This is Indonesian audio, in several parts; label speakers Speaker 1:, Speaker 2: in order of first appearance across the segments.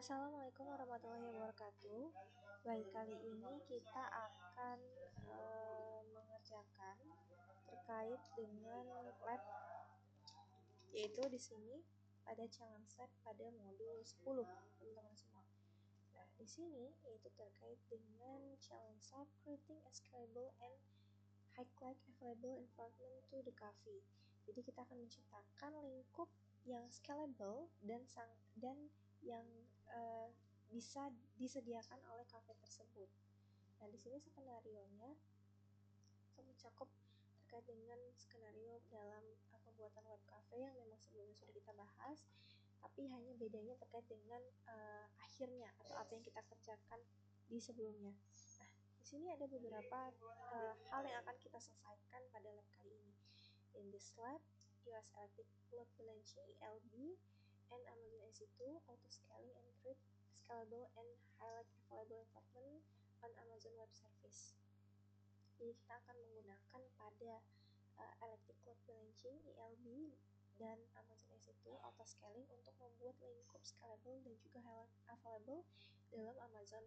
Speaker 1: Assalamualaikum warahmatullahi wabarakatuh. Baik, kali ini kita akan mengerjakan terkait dengan lab, yaitu di sini ada challenge lab pada modul 10, teman-teman semua. Nah, di sini yaitu terkait dengan challenge lab creating a scalable and high-click available environment to the cafe. Jadi kita akan menciptakan lingkup yang scalable dan yang bisa disediakan oleh cafe tersebut. Nah, di sini skenario-nya mencakup terkait dengan skenario dalam pembuatan web cafe yang memang sebelumnya sudah kita bahas, tapi hanya bedanya terkait dengan akhirnya atau apa yang kita kerjakan di sebelumnya. Nah, di sini ada beberapa hal yang akan kita selesaikan pada lab kali ini. In this lab, US Electric Load Balancing (ELB) and Amazon EC2 Auto Scaling and Create Scalable and Highlight Available Environment on Amazon Web Service. Jadi kita akan menggunakan pada Electric Load Balancing (ELB) dan Amazon EC2 Auto Scaling untuk membuat lingkup scalable dan juga highlight available dalam Amazon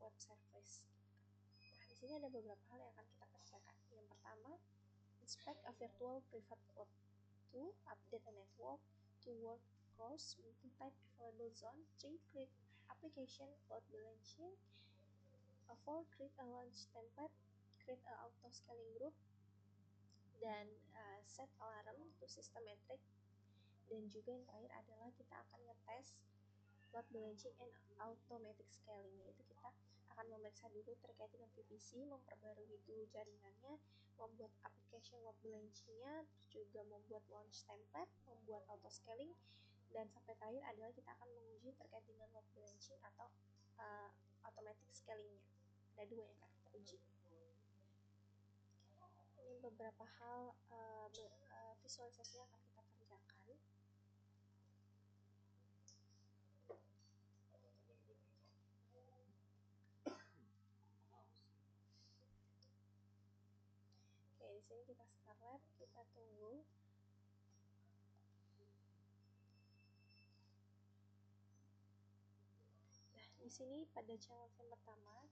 Speaker 1: Web Service. Nah, di sini ada beberapa hal yang akan kita kerjakan. Yang pertama, inspect a virtual private cloud to update a network to work across multi-type available zone. 3. Create application load balancing. 4. Create a launch template. Create a auto scaling group. Dan set alarm to systematic. Dan juga yang terakhir adalah kita akan ngetes load balancing and automatic scaling, yaitu kita akan memeriksa dulu terkait dengan VPC, memperbarui dulu jaringannya, membuat application load balancingnya, terus juga membuat launch template, membuat auto scaling, dan sampai terakhir adalah kita akan menguji terkait dengan load balancing atau automatic scalingnya. Ada dua yang akan kita uji. Ini beberapa hal visualisasi yang akan kita kerjakan. Oke, di sini kita start lab, kita tunggu. Nah, di sini pada challenge yang pertama,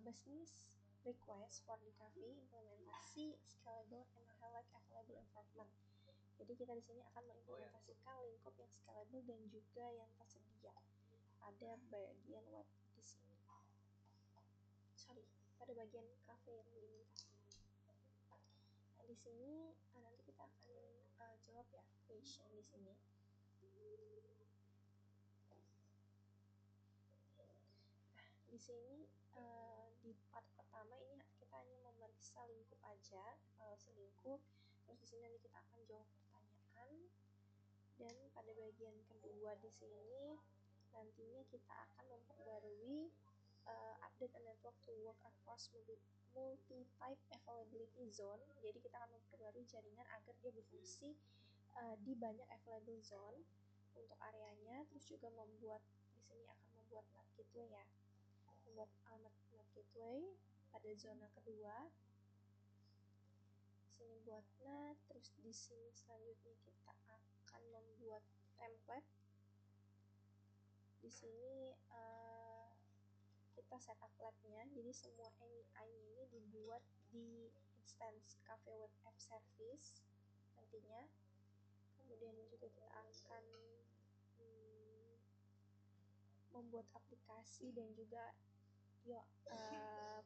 Speaker 1: business request for the cafe implementasi scalable and highlight available environment. Jadi kita di sini akan mengimplementasikan lingkup yang scalable dan juga yang tersedia pada bagian web di sini. Pada bagian cafe yang diminta. Nah, di sini nanti kita akan jawab ya question di sini. Nah, di sini di part pertama ini kita hanya memeriksa lingkup aja, evaluasi lingkup. Terus di sini nanti kita akan jawab pertanyaan. Dan pada bagian kedua di sini nantinya kita akan memperbarui update a network to work across multi-type availability zone. Jadi kita akan memperbarui jaringan agar dia berfungsi di banyak available zone untuk areanya. Terus juga membuat di sini akan membuat NAT gateway ya, membuat alamat NAT gateway pada zona kedua. Di sini buat NAT. Terus di sini selanjutnya kita akan membuat template. Di sini kita setup labnya, jadi semua AMI-nya ini dibuat di instance Cafe Web App Service nantinya. Kemudian juga kita akan membuat aplikasi dan juga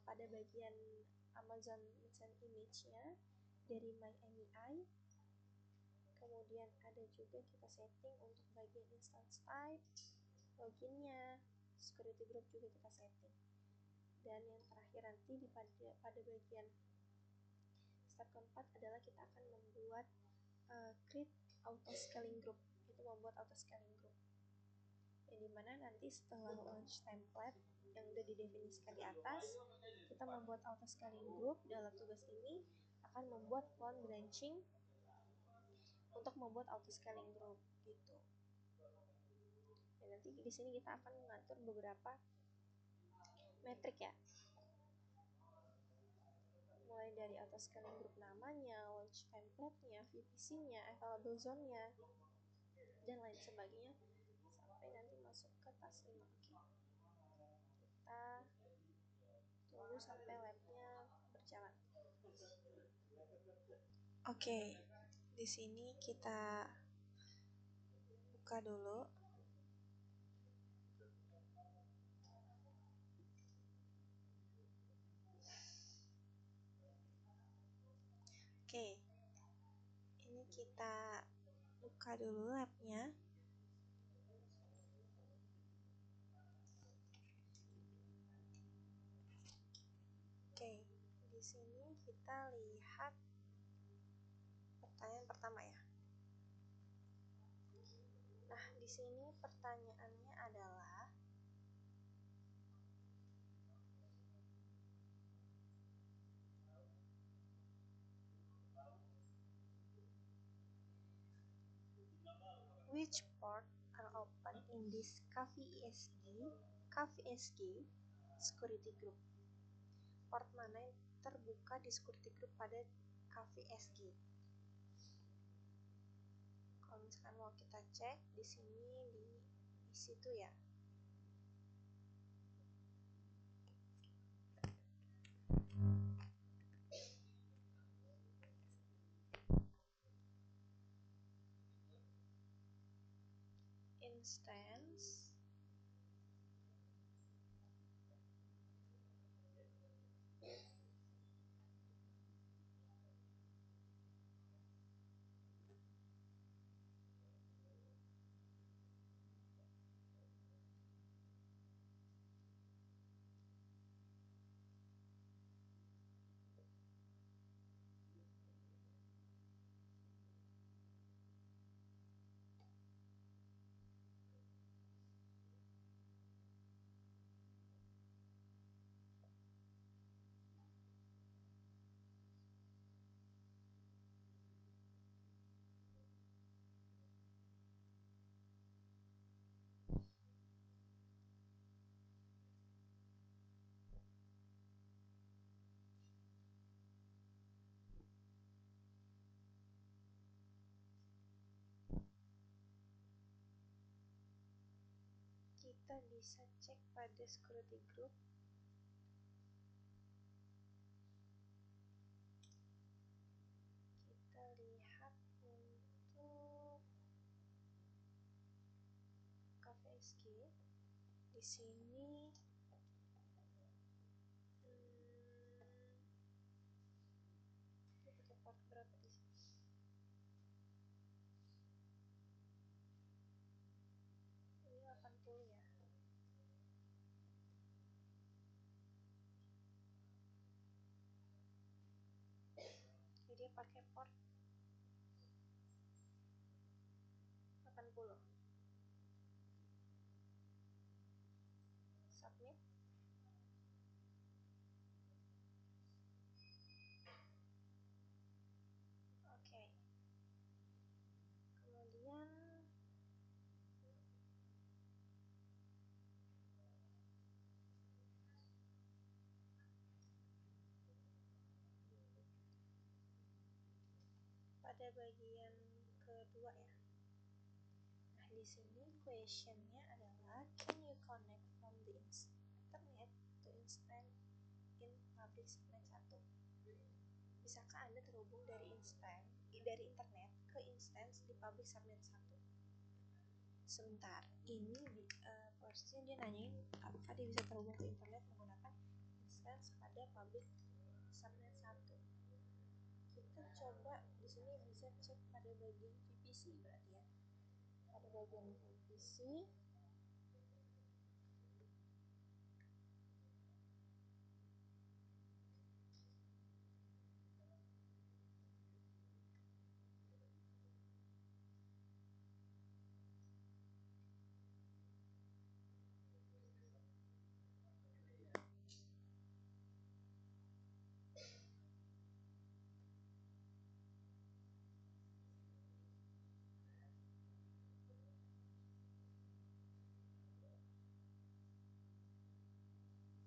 Speaker 1: pada bagian Amazon Merchant Image-nya dari MyAMI. Kemudian ada juga kita setting untuk bagian instance type, loginnya, security group juga kita setting. Dan yang terakhir nanti pada bagian step keempat adalah kita akan membuat create auto scaling group, itu membuat auto scaling group. Yang dimana nanti setelah launch template yang udah didefinisikan di atas, kita membuat auto scaling group. Dalam tugas ini akan membuat load balancing untuk membuat auto scaling group gitu. Dan nanti di sini kita akan mengatur beberapa metrik ya, mulai dari auto scaling group namanya, launch template-nya, VPC-nya, available zone-nya, dan lain sebagainya masuk ke tas 5. Kita tunggu sampai labnya berjalan. Oke, di sini kita buka dulu. Oke, ini kita buka dulu labnya. Oke, di sini kita lihat pertanyaan pertama ya. Nah, di sini pertanyaannya adalah which port are open in this KVSG security group? Port mana yang terbuka di security group pada KVSG? Kalau misalkan mau kita cek di sini di situ ya. Instance kita bisa cek pada security group. Kita lihat untuk KVSG di sini. Ini pakai port berapa di sini? Ini 80 ya. Jadi dia pakai port 80. Submit. Oke. Kemudian pada bagian kedua ya. Nah, di sini questionnya adalah can you connect from the internet to instance in public subnet 1? Bisakah Anda terhubung dari internet ke instance di public subnet 1? Sebentar, ini posisinya dia nanyain apakah dia bisa terhubung ke internet menggunakan instance pada public subnet 1. Kita coba di sini bisa cek pada bagian VPC berarti ya. Pada bagian VPC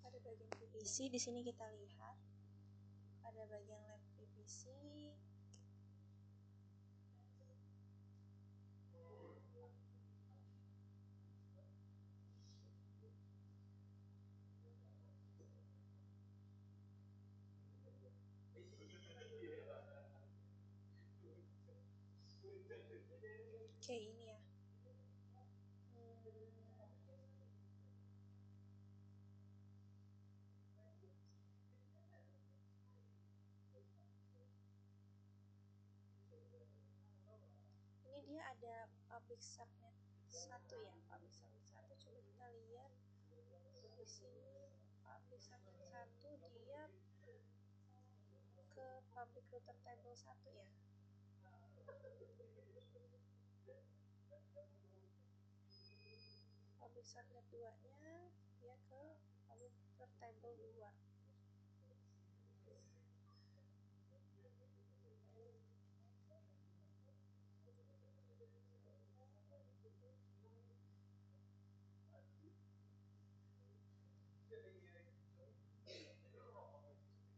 Speaker 1: pada bagian VPC di sini kita lihat pada bagian lab VPC Oke, ini ya. Ini dia ada public subnet 1 ya, public subnet 1. Coba kita lihat di sini. Public subnet 1 dia ke public router table 1 ya. Public subnet 2 nya dia ke public router table 2.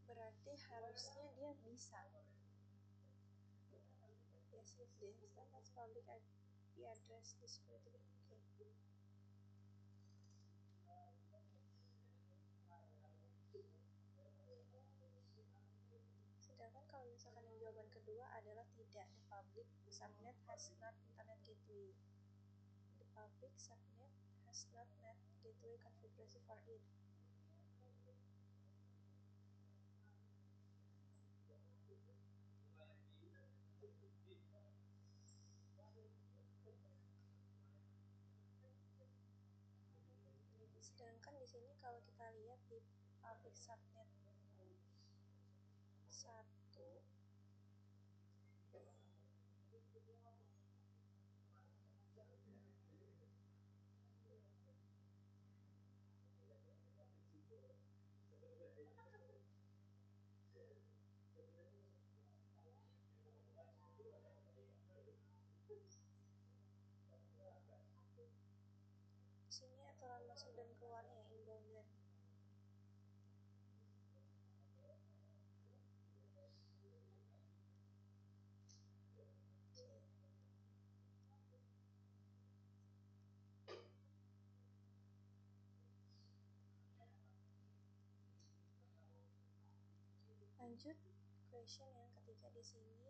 Speaker 1: Berarti harusnya dia bisa. Yes, if the instance has public IP address distributed. Okay. Sedangkan kalau misalkan yang jawaban kedua adalah tidak, the public subnet has not internet gateway. The public subnet has not net gateway configuration for it. Sedangkan di sini kalau kita lihat di public subnet 1 sini aturan masuk dan keluarnya inbound dan lanjut question yang ketiga di sini.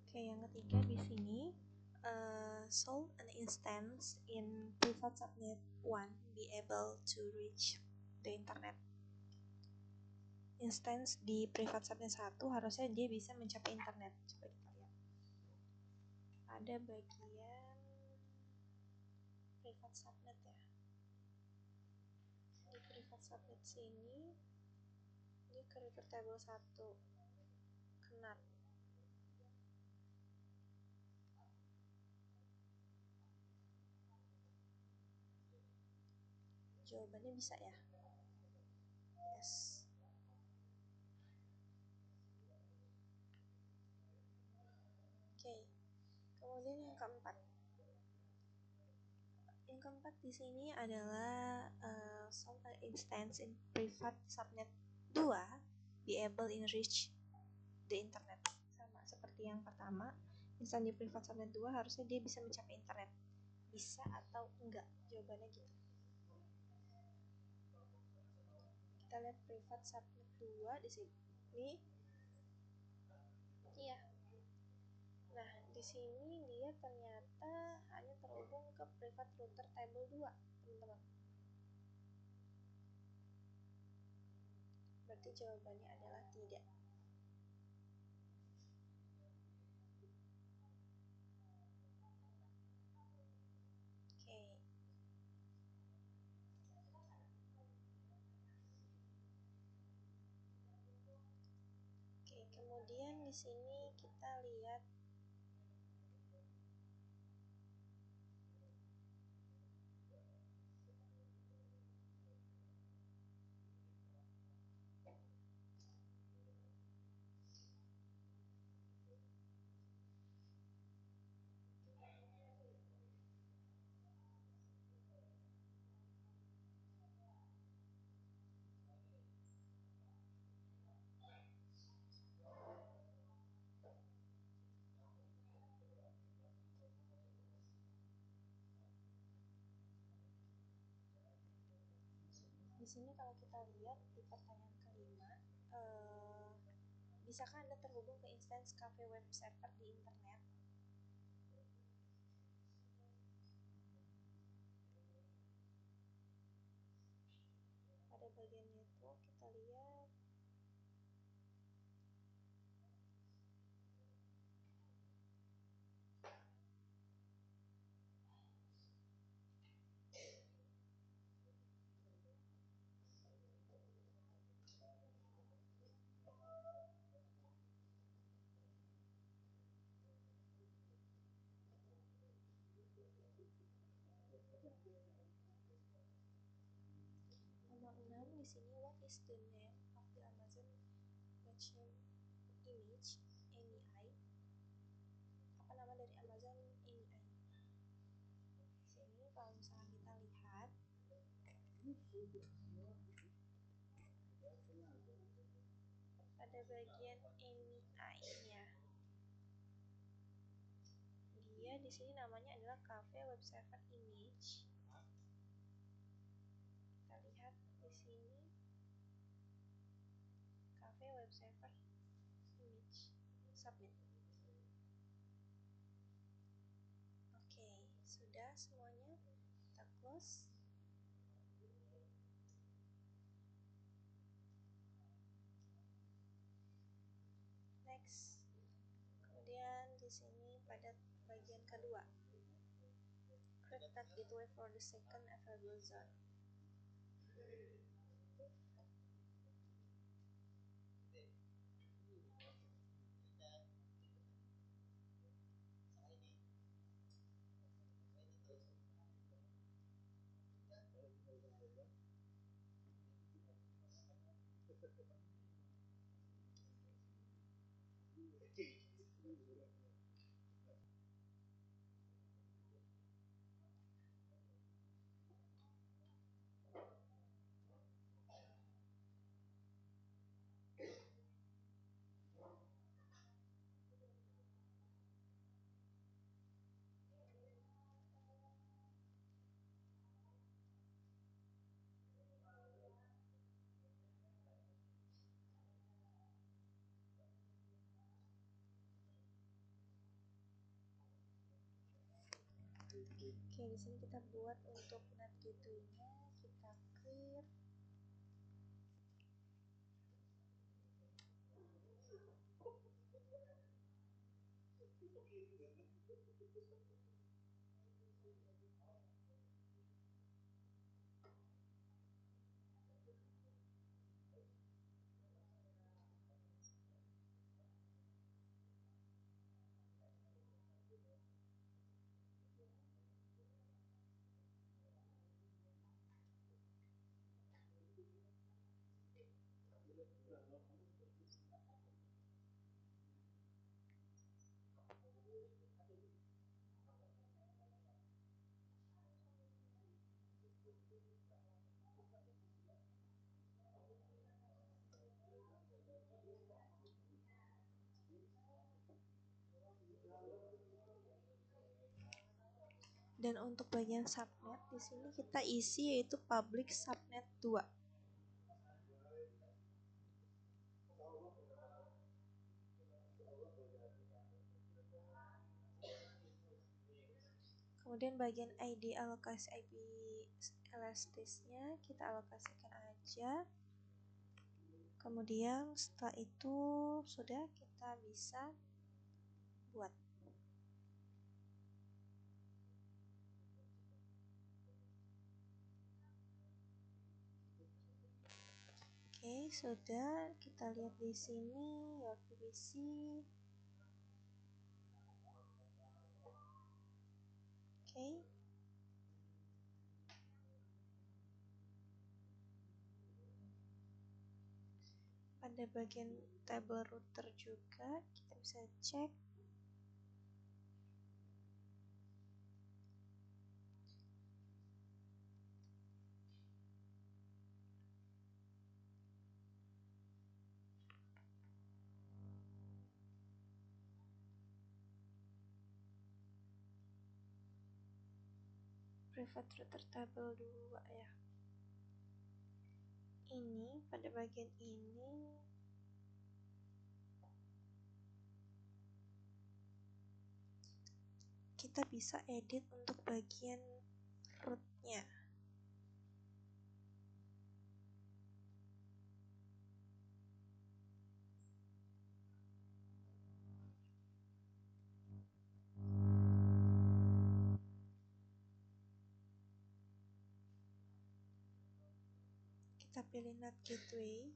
Speaker 1: Oke, yang ketiga di sini, solve an instance in private subnet 1 be able to reach the internet. Instance di private subnet 1 harusnya dia bisa mencapai internet. Coba kita lihat. Ada bagian private subnet ya. Di private subnet sini dia ke router table 1 kenat. Jawabannya bisa ya. Yes. Oke. Kemudian yang keempat. Yang keempat di sini adalah solve an instance in private subnet 2 be able in reach the internet. Sama seperti yang pertama, instansi private subnet 2 harusnya dia bisa mencapai internet. Bisa atau enggak? Jawabannya gitu. Kita lihat private subnet 2 di sini. Iya. Nah, di sini dia ternyata hanya terhubung ke private router table 2, teman-teman. Berarti jawabannya adalah tidak. Oke. Oke, kemudian di sini kita lihat sini kalau kita lihat di pertanyaan kelima, bisakah Anda terhubung ke instansi cafe web server di internet? Pada bagian network kita lihat nomor 6 di sini, what is the name of the Amazon Merchant Image AMI? Apa nama dari Amazon AMI? Di sini kalau misalnya kita lihat pada bagian AMI-nya, dia di sini namanya adalah Cafe Web Server Image. Kita lihat di sini Cafe Web Server Image submit. Oke, sudah semuanya, kita close. Next. Kemudian di sini pada bagian kedua, create that gateway for the second available zone. Oke, di sini kita buat untuk NAT gateway-nya, kita clear. Dan untuk bagian subnet di sini kita isi yaitu public subnet 2. Kemudian bagian ID alokasi IP elastisnya kita alokasikan aja. Kemudian setelah itu sudah kita bisa buat. Oke, sudah kita lihat di sini your PVC. Oke. Pada bagian table router juga kita bisa cek private router table 2 ya. ini, pada bagian ini kita bisa edit untuk bagian rootnya. Kita pilih NAT gateway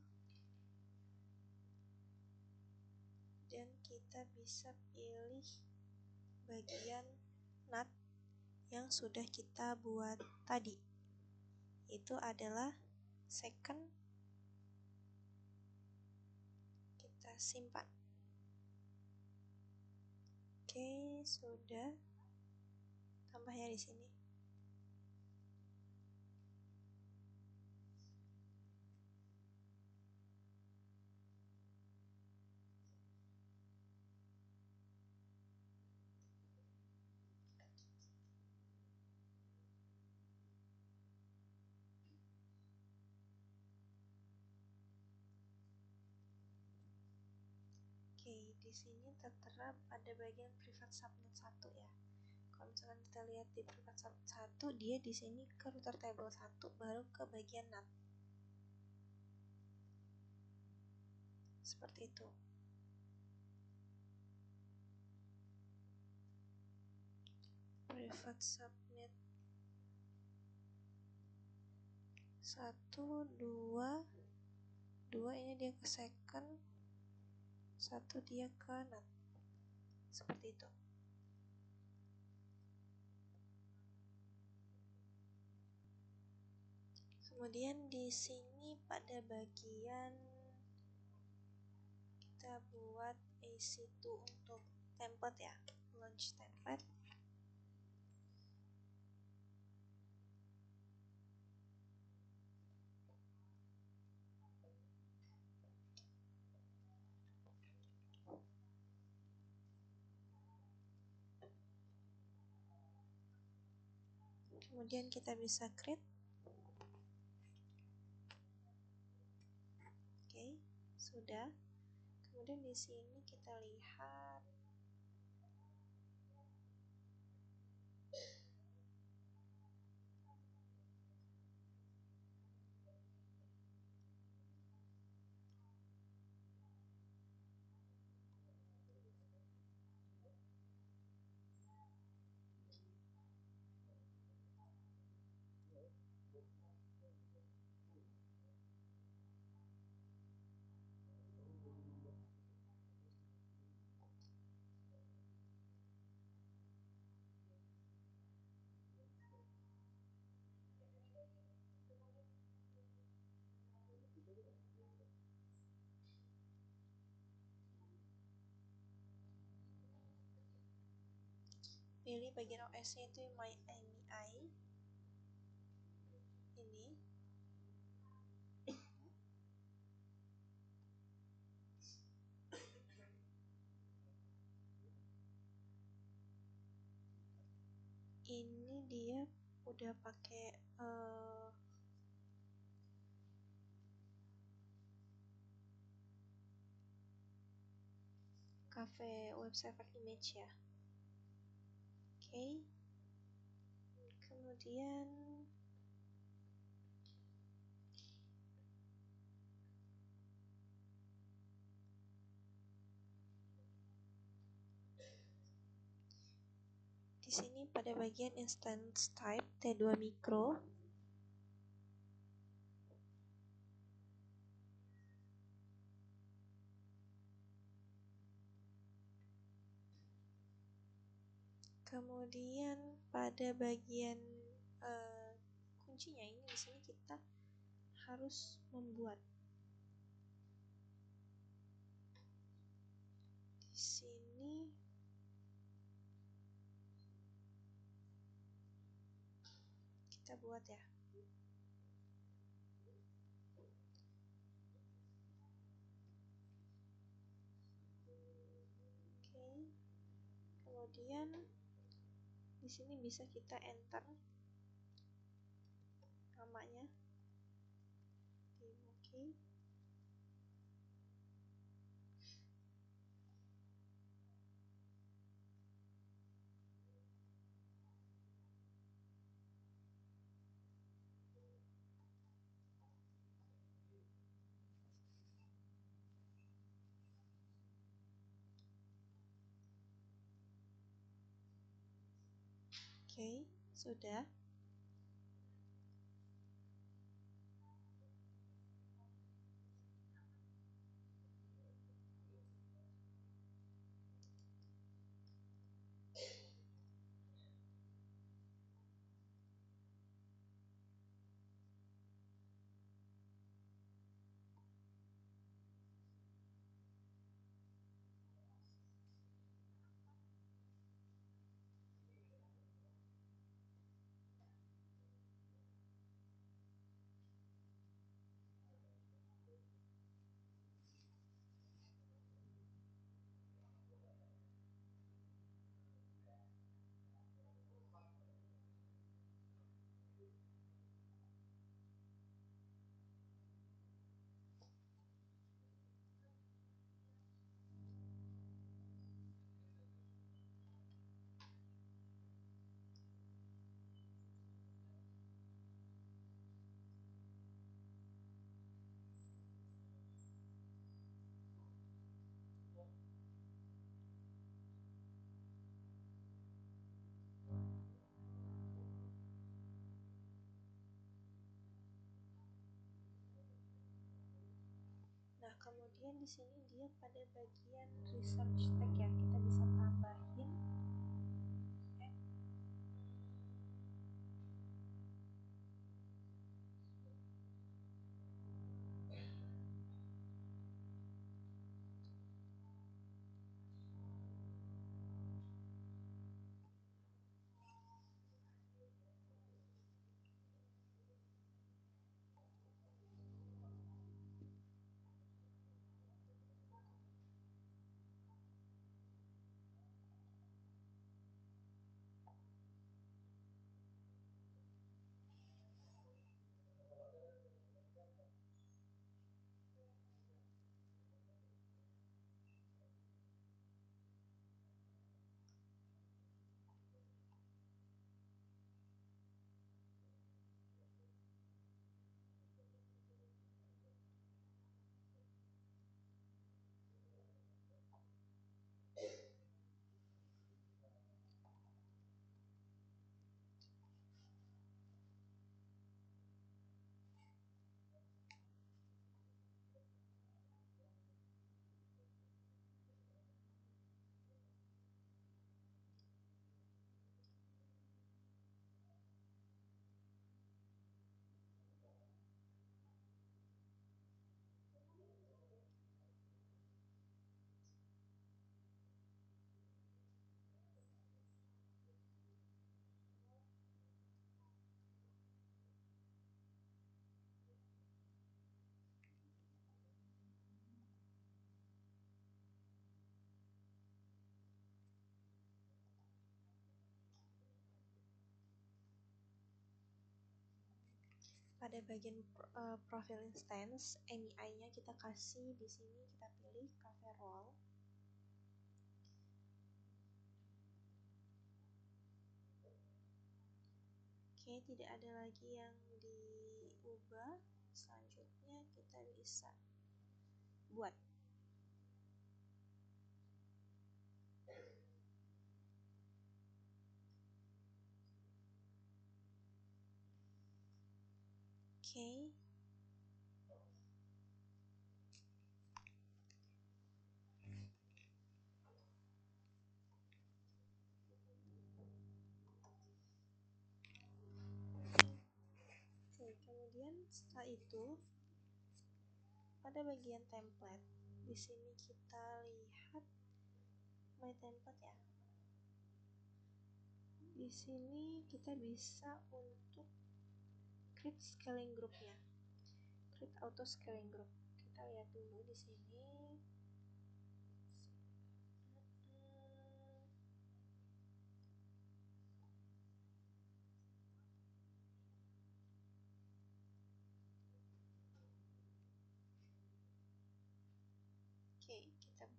Speaker 1: dan kita bisa pilih bagian NAT yang sudah kita buat tadi. Itu adalah second. Kita simpan. Oke, sudah. Tambah ya di sini. Oke, di sini tertera pada bagian private subnet 1 ya. Kalau misalkan kita lihat di private subnet 1, dia di sini ke router table 1 baru ke bagian NAT. Seperti itu. Private subnet 1, 2 ini dia ke second, 1 dia ke NAT. Seperti itu. Kemudian di sini pada bagian kita buat EC2 untuk template ya, launch template. Kemudian kita bisa create. Oke, sudah. Kemudian di sini kita lihat pilih bagian OS-nya itu MyAMI ini. Ini dia udah pakai cafe web server image ya. Oke. Kemudian di sini pada bagian instance type T2 micro, kemudian pada bagian kuncinya ini di sini kita harus membuat di sini kita buat ya. Oke. Kemudian di sini bisa kita enter namanya. Oke. Oke, sudah. Nah, kemudian di sini dia pada bagian research tag ya, kita bisa tambahin pada bagian profile instance, AMI-nya kita kasih di sini, kita pilih cafe roll. Oke, tidak ada lagi yang diubah. Selanjutnya kita bisa buat oke. Oke, kemudian setelah itu pada bagian template di sini kita lihat my template ya. Di sini kita bisa untuk create scaling groupnya, create auto scaling group. Kita lihat dulu di sini.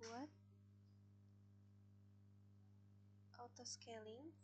Speaker 1: buat auto scaling.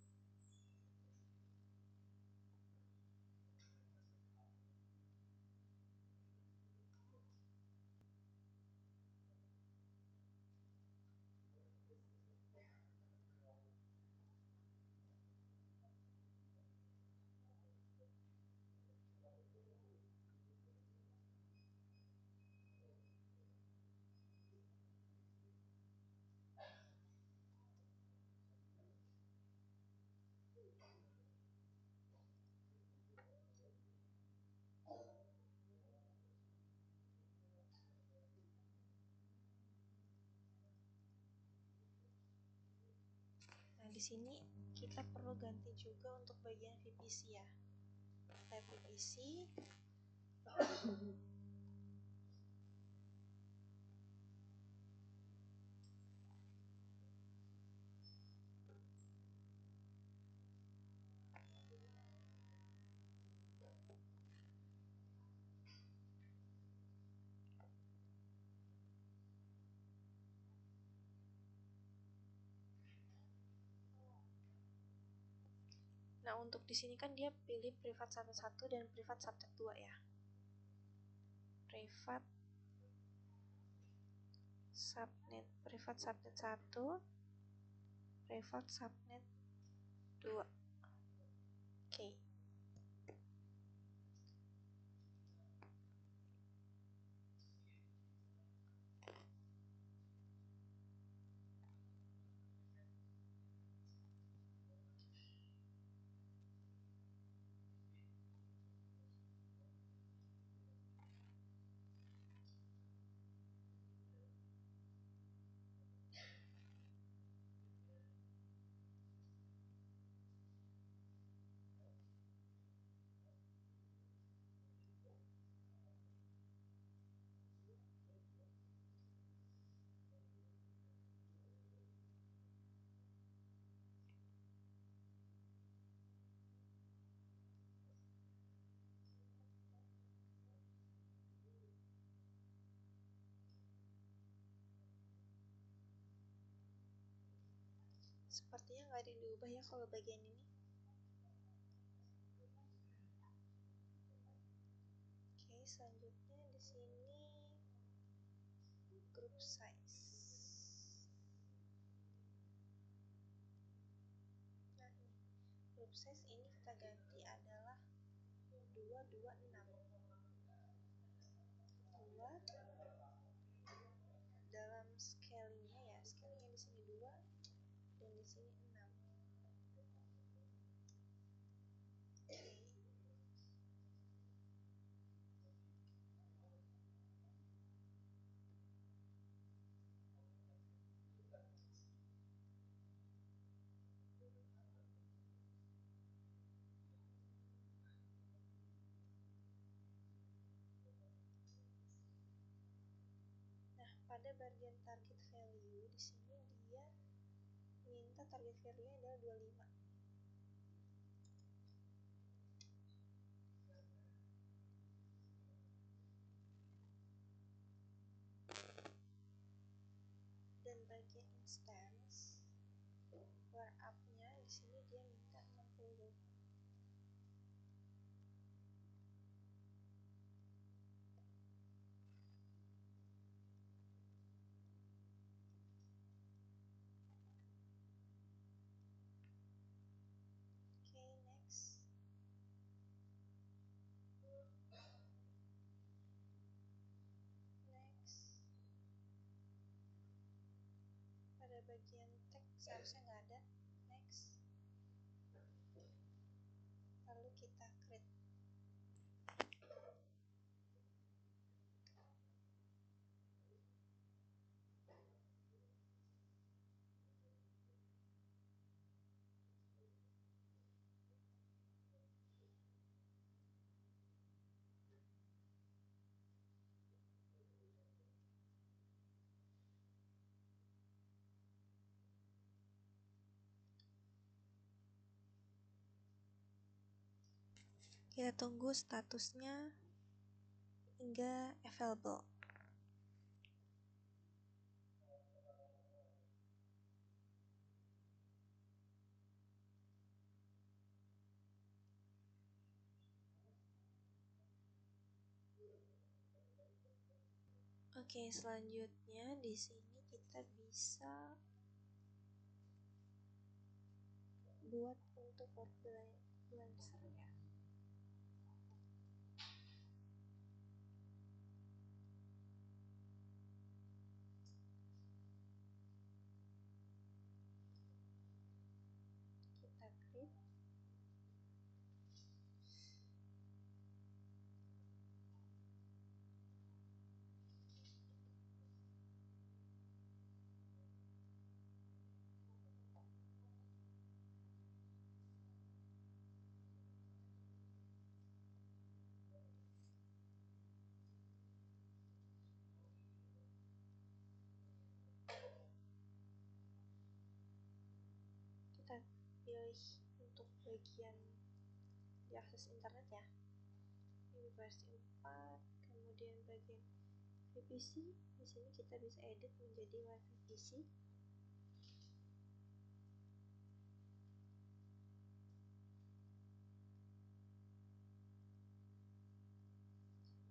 Speaker 1: Nah, di sini kita perlu ganti juga untuk bagian VPC ya. Tab VPC. Nah, untuk di sini kan dia pilih privat subnet 1 dan privat subnet 2 ya. Privat subnet 1, privat subnet 2. Oke. Sepertinya nggak ada yang diubah ya kalau bagian ini. Oke, selanjutnya di sini group size. Nah, ini group size ini kita ganti adalah 226. 2 dalam scalingnya ya, scalingnya di sini 2 dan di sini 6. Nah, pada bagian target value di sini dia minta target value-nya adalah 25. Dan bagian instance where up-nya di sini dia minta 60. Oke, next. Next. Pada bagian tag seharusnya nggak ada. Next. Lalu kita create. Kita tunggu statusnya hingga available. Oke, selanjutnya di sini kita bisa buat untuk workbalancer ya. Kita klik. Kita pilih untuk bagian diakses internet ya. Ini versi 4, kemudian bagian VPC. Di sini kita bisa edit menjadi WiFi VPC.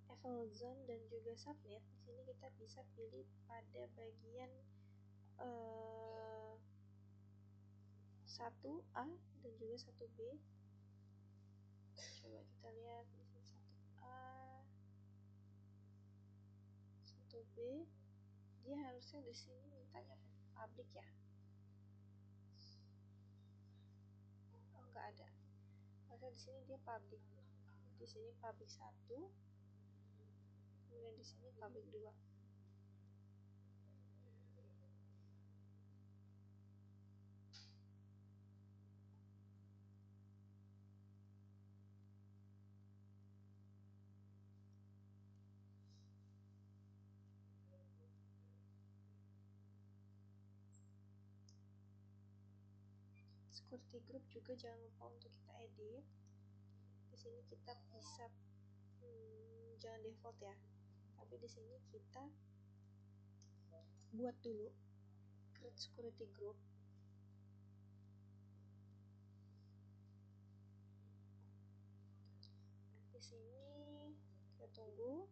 Speaker 1: Level zone dan juga subnet. Di sini kita bisa pilih pada bagian 1A dan juga 1B. Coba kita lihat di sini 1A, 1B. Dia harusnya di sini mintanya public ya. Oh, enggak ada. Harusnya di sini dia public. Di sini public 1, kemudian di sini public 2. Security group juga jangan lupa untuk kita edit. Di sini kita bisa jangan default ya, tapi di sini kita buat dulu create security group. Di sini kita tunggu.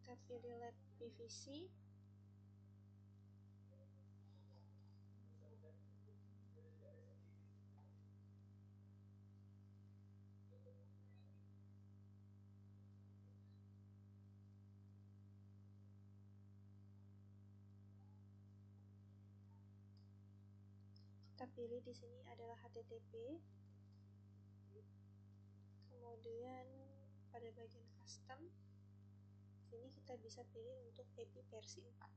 Speaker 1: Kita pilih LED PVC. Kita pilih di sini adalah HTTP. Kemudian pada bagian custom, sini kita bisa pilih untuk IP versi 4.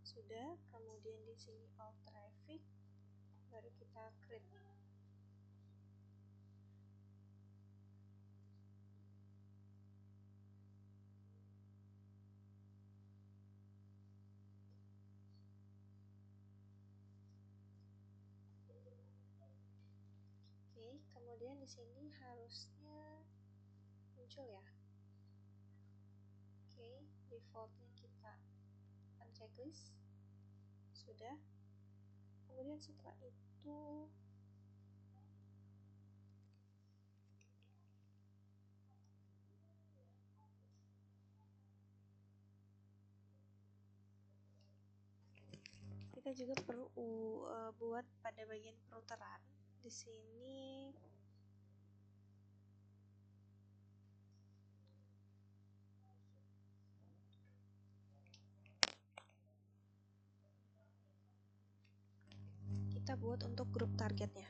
Speaker 1: Sudah, kemudian di sini all traffic, baru kita create. Oke, kemudian di sini harusnya muncul ya. Oke, defaultnya kita unchecklist. Sudah. Kemudian setelah itu kita juga perlu buat pada bagian peruteran. Di sini kita buat untuk grup targetnya.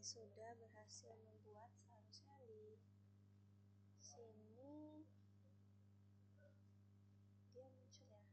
Speaker 1: sudah berhasil membuat, seharusnya di sini dia muncul ya.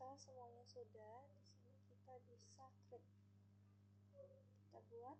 Speaker 1: Setelah semuanya sudah, di sini kita bisa klik. Kita buat.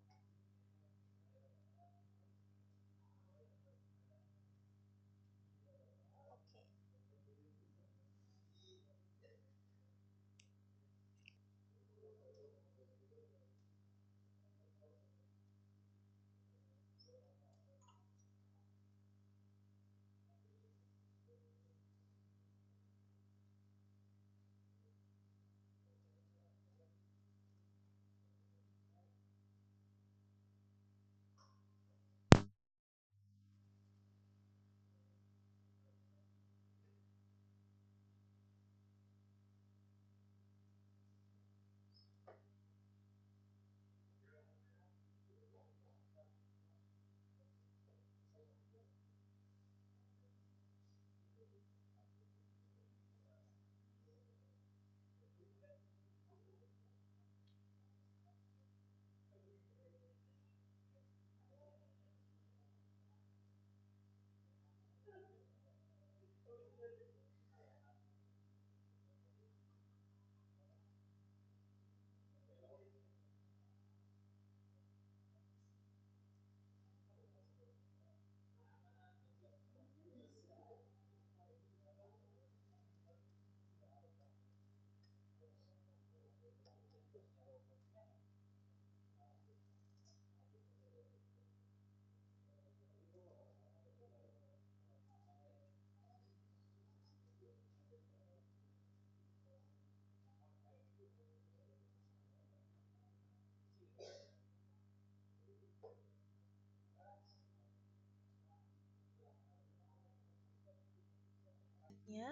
Speaker 1: Oke.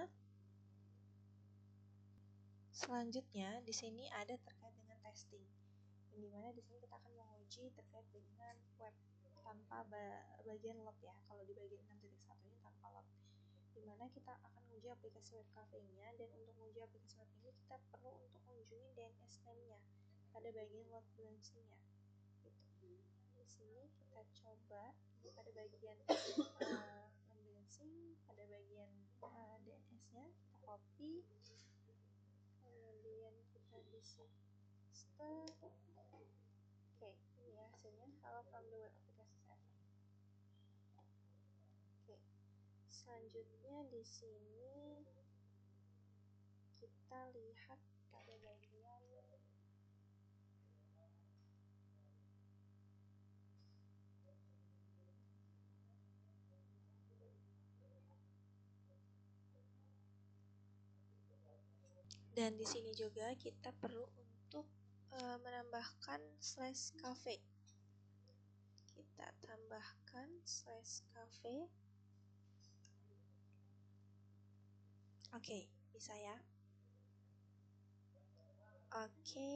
Speaker 1: Selanjutnya di sini ada terkait dengan testing. Yang dimana di sini kita akan menguji terkait dengan web tanpa bagian load ya. Kalau di bagian 6.1 ini tanpa load. Dimana kita akan menguji aplikasi web cafe-nya, dan untuk menguji aplikasi web ini kita perlu untuk mengunjungi DNS name-nya pada bagian load balancing-nya. Gitu. Di sini kita coba pada bagian load balancing, pada bagian DNS-nya kita copy. Kemudian kita bisa paste. Oke, ini ya hasilnya. Hello from the web application server. Oke, selanjutnya di sini kita lihat pada bagian dan di sini juga kita perlu untuk menambahkan /cafe. Kita tambahkan /cafe. Oke, bisa ya. Oke.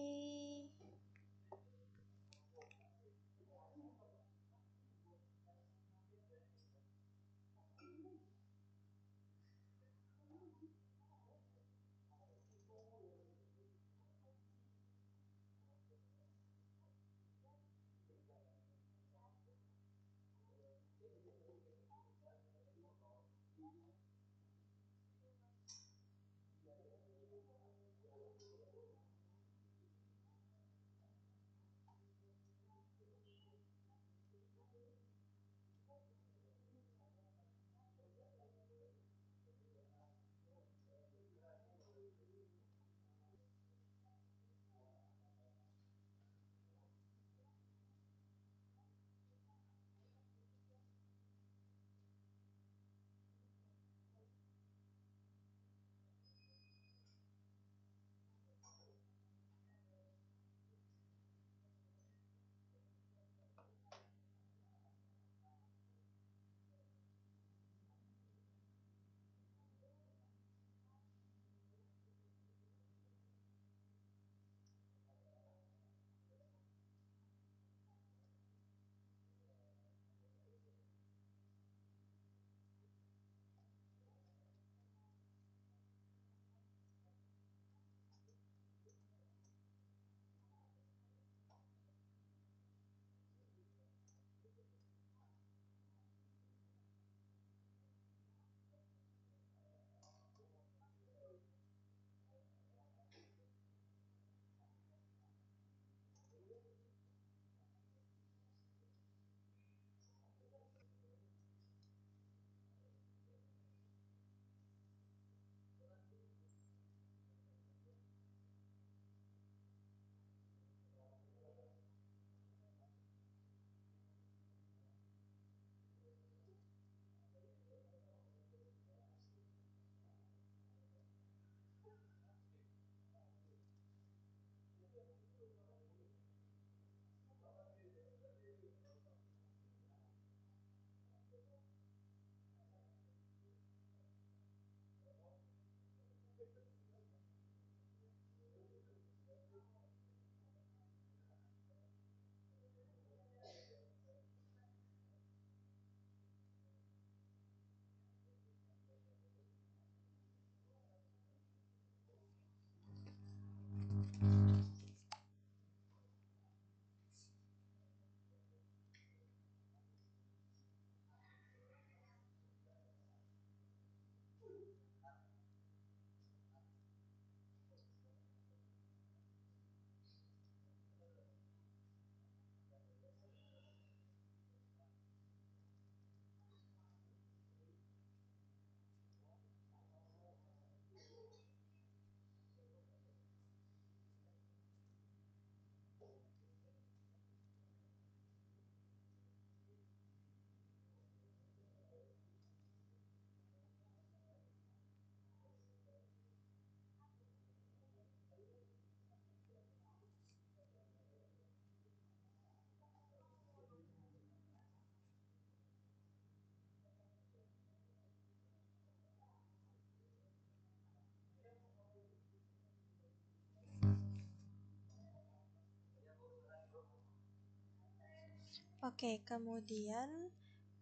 Speaker 1: Oke, kemudian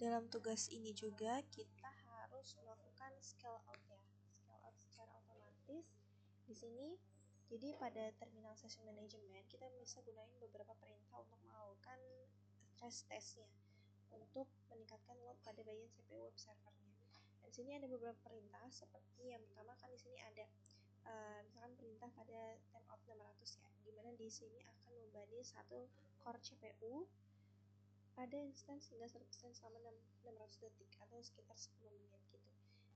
Speaker 1: dalam tugas ini juga kita harus melakukan scale out ya. Scale out secara otomatis di sini. Jadi pada terminal session management kita bisa gunain beberapa perintah untuk melakukan stress testnya untuk meningkatkan load pada bagian CPU web servernya. Dan di sini ada beberapa perintah seperti yang pertama kan di sini ada misalkan perintah pada timeout 600 ya, dimana di sini akan membanding satu core CPU pada instance hingga 100% selama 600 detik atau sekitar 10 menit gitu.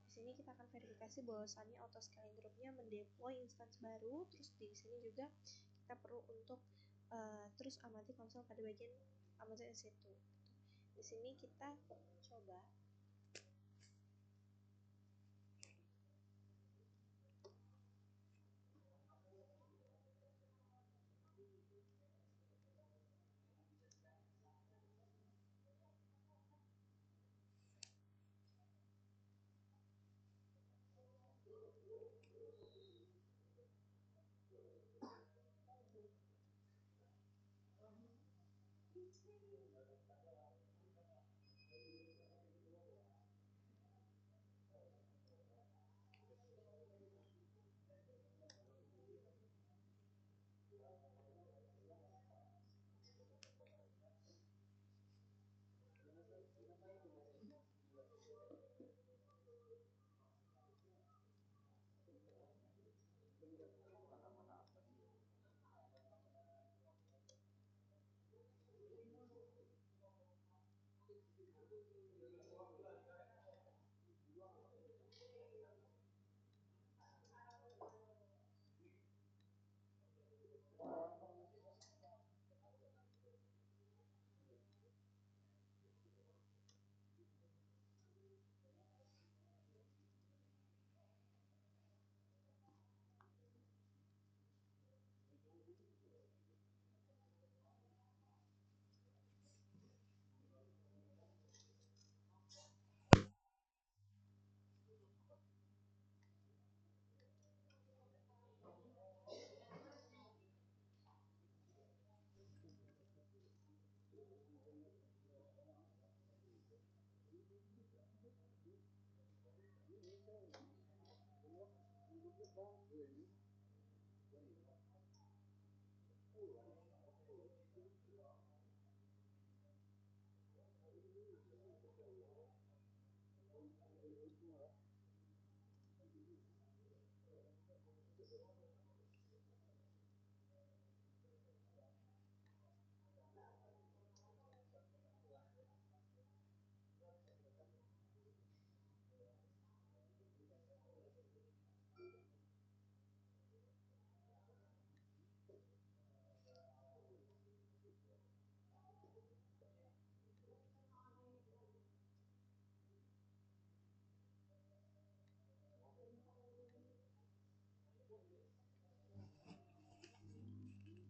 Speaker 1: Di sini kita akan verifikasi bahwasannya auto scaling groupnya mendeploy instance baru. Terus di sini juga kita perlu untuk terus amati konsol pada bagian Amazon EC2. Di sini kita coba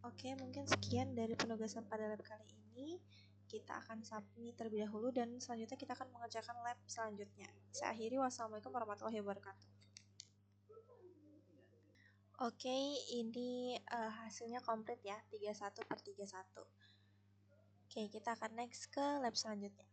Speaker 1: Oke, mungkin sekian dari penugasan pada lab kali ini. Kita akan submit terlebih dahulu dan selanjutnya kita akan mengerjakan lab selanjutnya. Saya akhiri, wassalamualaikum warahmatullahi wabarakatuh. Oke, ini hasilnya komplit ya, 31/31. Oke, kita akan next ke lab selanjutnya.